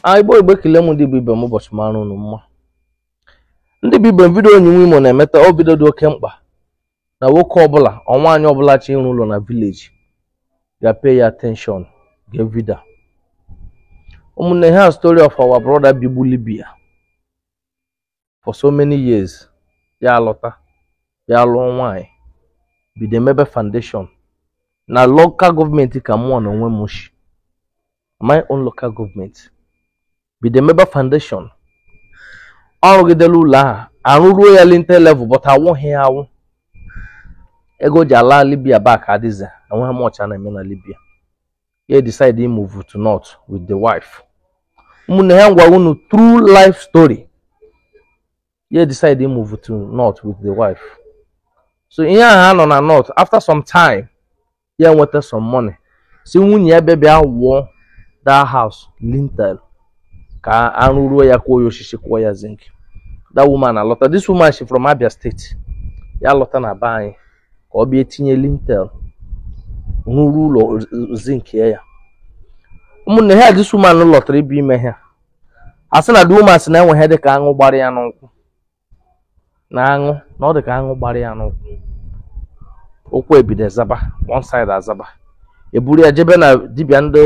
Igbo kile mu ndị Igbo m ụbọchị mara unu mma. Ndị Igbo video onye Imo na-emeta o bido dị oke mkpa na nwoke ọbụla ọnwaanyị ọbụla chi ịrụ ụlọ na village ga pay ya attention get video. Ụmụnne ha story of our brother Bibu Libya for so many years. Ya alọta ya lụọ nwaanyị bido emebe foundation na local government ka mụọ na onwe mushi my own local government bido emebe foundation ọrụgidela ụlọ ahụ arụruo ya lintel level but awụghị ya awụ ego ji ala Libya back adịze enweghị m ọcha na-eme na Libya. He decide to move to north with the wife. Ụmụnne ha ngwa unu true life story. He decide to move to north with the wife. So ihe ahụ nọ na north after some time ya nweta some money. Si nwunye ya bịa wụọ that house lintel ka arụruo ya kwuo ya osisi kwuo ya zinc. That woman alọta. This woman she from Abia State. Ya alọta na be anyị ka ọ bịa etinye lintel n'uru ụlọ zinc ya. Ụmụnne ha this woman lọtara ibe ime ha. Asị na the woman si na enweghị dị ka aṅụ gbara ya n'ụkwụ. Na aṅụ na ọ dị ka aṅụ gbara ya n'ụkwụ. Okwu ebido zaba one side azaba. Eburu ya jebe na dibịa ndị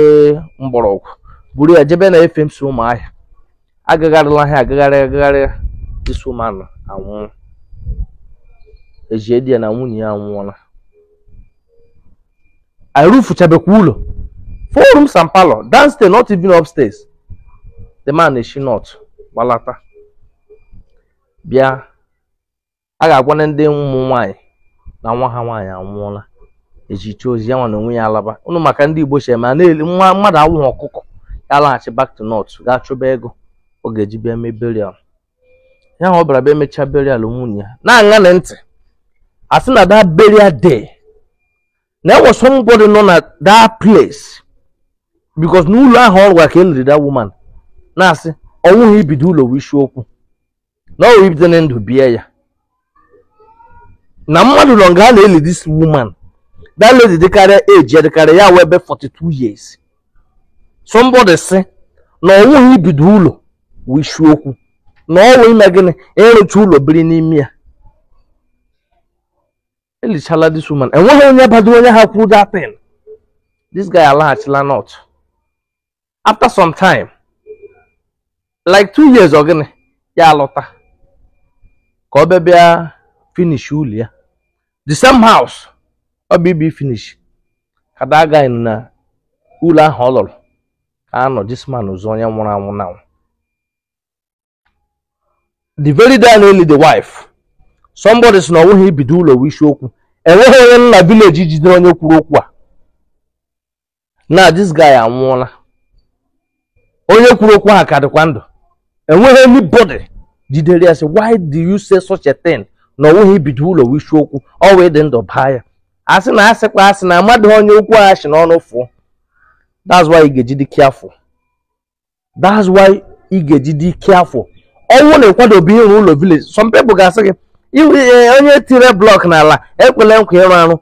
mgbọrọgwụ. Buru ya jebe na FMC Ụmụahịa. Agagharịla ha agagharị this woman anwụ. Ejie di ya na nwunye ya anwụọla. I roof chabekwa ụlọ. 4 rooms and parlor. Downstairs, not even upstairs. The man is she not. Walata. Bịa. A ga-agwa ndị ụmụ nwanyị na nwa ha nwanyị anwụọla. Ejichi ozi ya nwa na onwe ya alaba. Unu maka ndị Igbo shema na-eli nwa mmadụ awụghị ọkụkọ. Ya laghachi back to north. Gaa chụba ego. Ọ ga-eji bịa mee burial. Ya ọ bịara bịa mechaa burial nwunye ya. Na-aṅa na ntị. Asị na that burial day. There was somebody known at that place because no la hall work that woman. Nasi, oh, he be do lo wish you. No, we didn't do beer. Namadu longa lady, this woman. That lady, the carry age, the carry ya webe 42 years. Somebody say, no, he be do lo wish you. No, we imagine, chulo bring me. This woman and when never do have put that thing. This guy Allah not. After some time, like 2 years again, ya lota. Kobebia finish ulia. The same house, or baby finish. Kada guy na ula hollow. Ano this man was on one now. The very day only the wife. Somebody's not when he be do lo wish you. And when na village is on your kurokwa. Now this guy amwona. Onye kurokwa akadekwando. And when anybody did they say, why do you say such a thing? No when he be do lo wish you always end up higher. As in ask class na mad on your question on no for. That's why you get careful. That's why you get careful. All one kwado be in rule of village. Some people can say onye tire block n'ala ekwele nkwa ịrụ arụ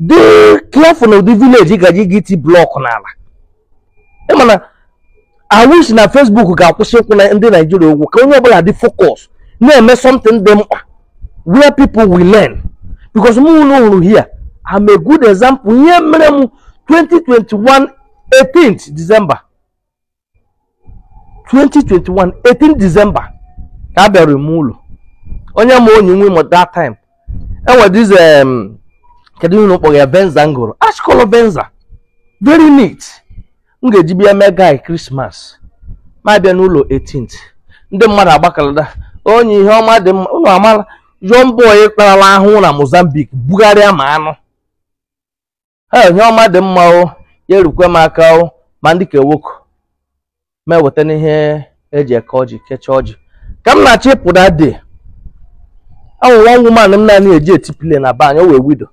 dị careful of the village gaji giti block n'ala. Ịmana I wish na Facebook ga-akwụsị okwu na ndị Nigeria ogwu ka onye ọbụla dị focus na-eme something dị mkpa where people will learn because mụ hụrụ here I'm a good example. Ihe mere m 2021 18th December 2021 18th December ka bịara m ụlọ. Onye mo onye nwe mo that time. And this kedu unu kpọrọ ya Benza ngoro. Ash color Benza. Very neat. Ngeji bịa mee guy Christmas. Ma bịa n'ụlọ 18th. Ndị mmadụ agbakalada. Onye ihe ọma dị mma. Unu amala young boy kparala ahụ na Mozambique bugharịa ma anụ. Ha ihe ọma dị mma o. Ya erukwe m aka o. Ma ndị ka ewoko. Ma weta n'ihe eji eke ọjị kecha ọjị. Ka m na-achị pụ that day. One woman m na eji etipile na ba anya o we widow.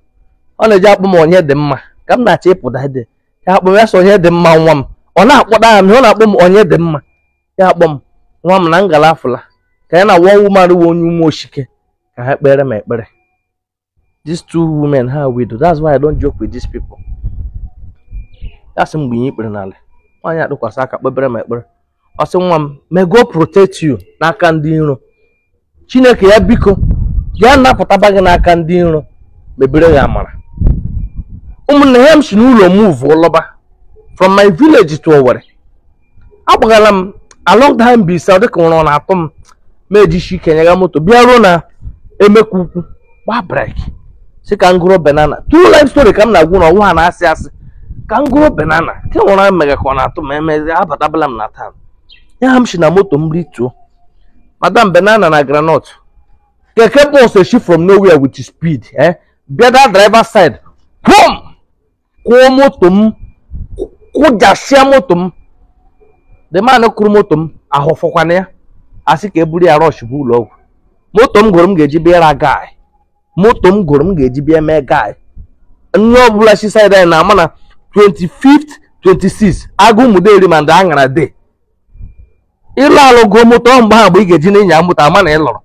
Ọ na-eji akpọ m onye dị mma. Ka m na-achọ ịpụ dade. Ya akpọ m ya so onye dị mma nwa m. Ọ na-akpọda m, ọ na-akpọ m onye dị mma. Ya akpọ m nwa m na ngala afụla. Ka ya na one woman wo onye ume oshike ka ha kpere m ekpere. These two women ha widow. That's why I don't joke with these people. That's mgbe ikpere n'ala. Nwanyị adụkwasị aka kpebere m ekpere. ọ sị nwa m, may God protect you n'aka ndị iro. Chineke ya biko ya napụtaba gị n'aka ndị iro mebere gị amara. Ụmụnne ya m si n'ụlọ move ụlọba from my village to Owerri. Agbagala m along the Mbaise dịka nwere ọ na-atụ m mejishi kenyega moto bịa ruo na Emeka Ukwu gba break si ka ngụrụ banana. True life story ka m na-agwụ na ọnwa na-asị asị ka ngụrụ banana ke nwere mega ka ọ na-atụ ma emezi abatabala m na taa. Ya ha m si na moto m rituo madam banana na granite keke bus eshi from nowhere with speed bịa that driver side boom kwụọ moto m kụjasịa moto m. The man kụrụ moto m ahụfụkwana ya asị ka eburu ya rush bụ ụlọ ọgwụ. Moto m gụrụ m ga-eji bịa ra guy. Moto m gụrụ m ga-eji bịa mee guy. Ndị ọbụla si side anyị na-ama na 25th 26 agụ muderi ma ndị aṅara de ịlụ alụ gụọ moto ọ mgbe ha mgbe ị ga-eji na-ịnya moto ama na ị lụrụ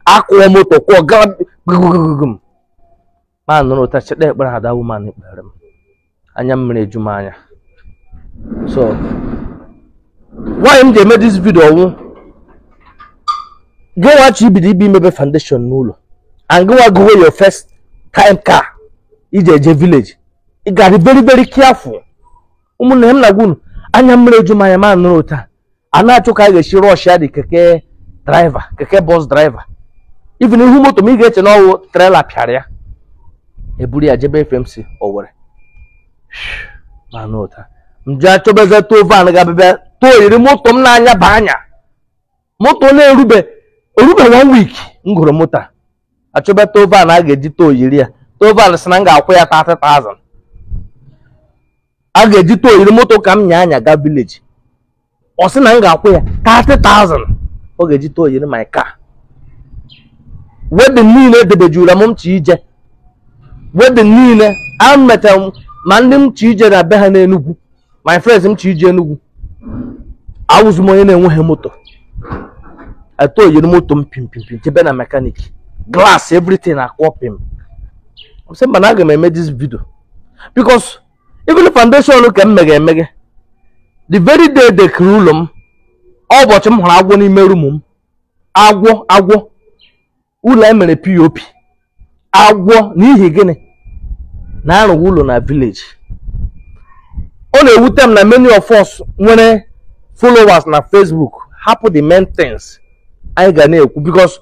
akwụọ moto kwụọ gaa gụgụgụgụm ma nụrụ ụta cheta ekpere ada woman ekpere m anya mmiri eju m anya. So why m ga-eme this video ọwụ gị wachi ibido ibe imebe foundation n'ụlọ and gị wa go your first time car ije eje village. Ị ga-adị very very careful. Ụmụnne m na-agwa unu anya mmiri eju m anya ma nụrụ ụta a na-achụ ka a ga-esi rush ya dị keke driver keke bus driver. Even ihu moto m ị ga-eche na ọwụ trailer pịara ya eburu ya jebe FMC Owerri ma nụrụ ụta m ji achọbeze too van ga-abịa too yiri moto m n'anya ba anya moto na-erube 1 week m gụrụ moto achọbe too van a ga-eji too yiri ya. Too van sị na m ga-akwụ ya 30,000 a ga-eji too yiri moto ka m nya anya ga village. Ọ sị na m ga-akwụ ya 30,000 ọ ga-eji too yiri my car. Wedding niile edebejuru m chi ije wedding niile a mechara ma ndị m chi ije na be ha n'Enugu my friends m chi ije Enugu awụzụ m onye na-enweghị moto ato yiri moto m pim jebe na mechanic glass everything akwọ pim. I'm saying man aga m eme this video because even the foundation ka m mega emege the very day they kuru ụlọ m ụbọchị m hụrụ agwọ n'ime room m agwọ ụlọ emere POP agwọ n'ihi gịnị na arụ ụlọ na village. Ọ na-ewute m na many of us nwere followers na Facebook hapụ the main things anyị ga na-ekwu because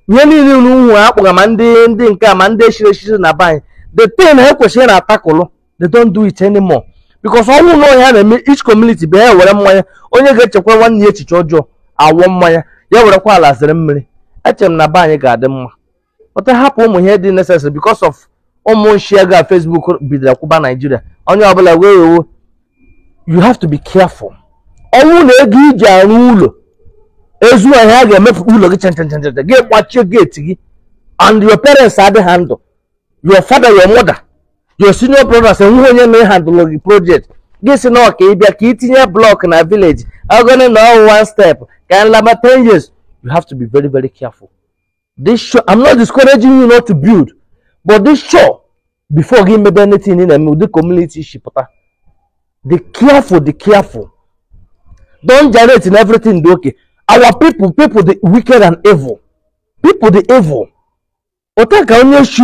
ihe niile unu akpọga ma ndị nke a ma ndị eshiri na be anyị the thing ha kwesịrị na atakụlụ they don't do it anymore because ọnwụ na onye ha na-eme each community bụ ya were mmanya onye ga-echekwa nwanne ya echiche ọjọọ awọ mmanya ya werekwa ala zere mmiri. Eche m na be anyị ga-adị mma but hapụ ụmụ ihe dị necessary because of ụmụ nshia ga Facebook bidoro kwụba Nigeria onye ọbụla wee you have to be careful. Ọnwụ na ego iji arụ ụlọ ezu ahịa a ga-emefu ụlọ gị chen gị gbachie gate gị and your parents adịghị handle your father your mother your senior brothers enweghị onye na-handle gị project gị si na ọka ịbịa ka itinye block na village agone na one step ka nlaba 10 years. You have to be very very careful. This show I'm not discouraging you not to build but this show before gị mebe anything in the community shipota the careful don't generate in everything do okay. Our people the wicked and evil people the evil otaka onye shi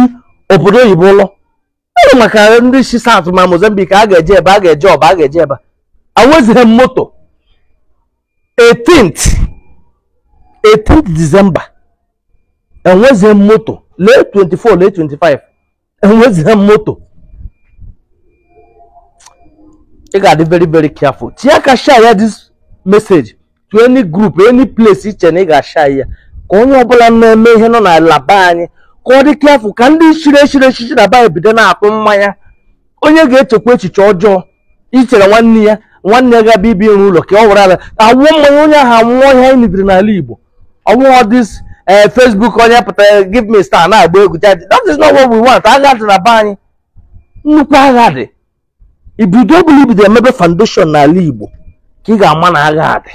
obodo oyibo ụlọ ọrụ maka ndị shi South ma Mozambique a ga-eje ebe a ga-eje ọba a ga-eje ebe awezighi moto 18th December enwezighi moto late 24 late 25 enwezighi moto. You gotta be very very careful. Tiaka share this message to any group, any place iche na ị ga-share ya ka onye ọbụla na-eme ihe nọ na laba anyị ka ọ dị careful ka ndị shire na ba ebido na-atụ mmanya onye ga-echekwa echiche ọjọọ ichere nwanne ya ga-abịa ibi n'ụlọ ka ọ were ala awụọ mmanya onye ahụ anwụọ ihe anyị nidiri n'ala Igbo ọnwụọ this Facebook onye pụtara give me star na-agba egwu that is not what we want. Agha dị na be anyị nnukwu agha dị ibido ọbụla ibido emebe foundation n'ala Igbo ka ị ga-ama na agha dị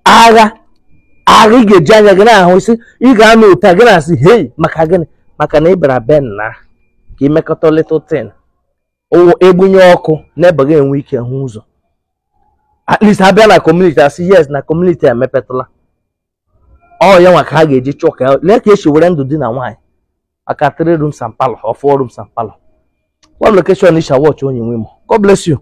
agha ị ga-eji anya gị na-ahụ isi ị ga-anọ ụta gị na-asị hey maka gịnị maka na ị bịara ben na ka imekọta little thing egbunye ọkụ n'ebe gị enwe ike hụ ụzọ. at least ha bịa na community asị yes na community emepetụla ọ ya nwa ka ha ga-eji chọọ ka lee ka esi were ndụ di na nwaanyị aka 3 rooms and parlor or 4 rooms and parlor. One location is watch onye nwe mo. God bless you.